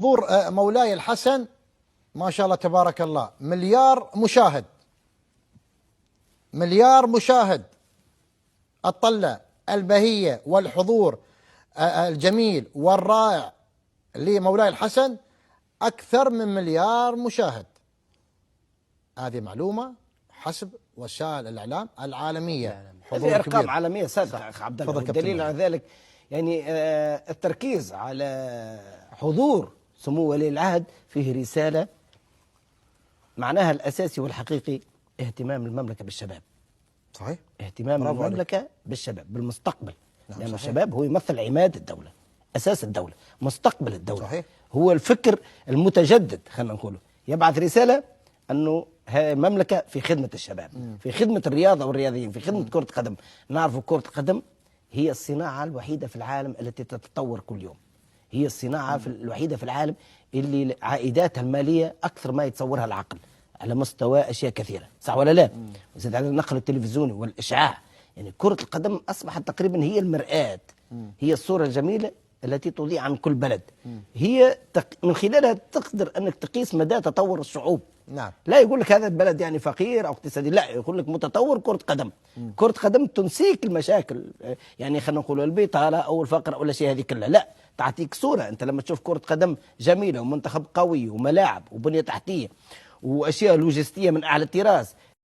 حضور مولاي الحسن ما شاء الله تبارك الله، مليار مشاهد، مليار مشاهد. الطلة البهية والحضور الجميل والرائع لمولاي الحسن أكثر من مليار مشاهد. هذه معلومة حسب وسائل الإعلام العالمية. هذه أرقام عالمية صادقة أخ عبد الله. والدليل على ذلك يعني التركيز على حضور سمو ولي العهد فيه رسالة معناها الأساسي والحقيقي اهتمام المملكة بالشباب. صحيح. اهتمام المملكة بالشباب بالمستقبل. نعم، لأن الشباب هو يمثل عماد الدولة، أساس الدولة، مستقبل الدولة. صحيح. هو الفكر المتجدد، خلينا نقوله يبعث رسالة أنه هذه المملكة في خدمة الشباب، في خدمة الرياضة والرياضيين، في خدمة كرة القدم. نعرف كرة القدم هي الصناعة الوحيدة في العالم التي تتطور كل يوم. هي الصناعة الوحيدة في العالم اللي عائداتها المالية أكثر ما يتصورها العقل على مستوى أشياء كثيرة، صح ولا لا؟ وزاد على النقل التلفزيوني والإشعاع. يعني كرة القدم أصبحت تقريبا هي المرآة، هي الصورة الجميلة التي تضيء عن كل بلد. هي من خلالها تقدر أنك تقيس مدى تطور الشعوب. نعم. لا يقول لك هذا البلد يعني فقير أو اقتصادي، لا، يقول لك متطور كرة قدم. كرة قدم تنسيك المشاكل، يعني خلينا نقول البطالة أو الفقر أو الأشياء هذه كلها، لا، تعطيك صورة. أنت لما تشوف كرة قدم جميلة ومنتخب قوي وملاعب وبنية تحتية وأشياء لوجستية من أعلى الطراز،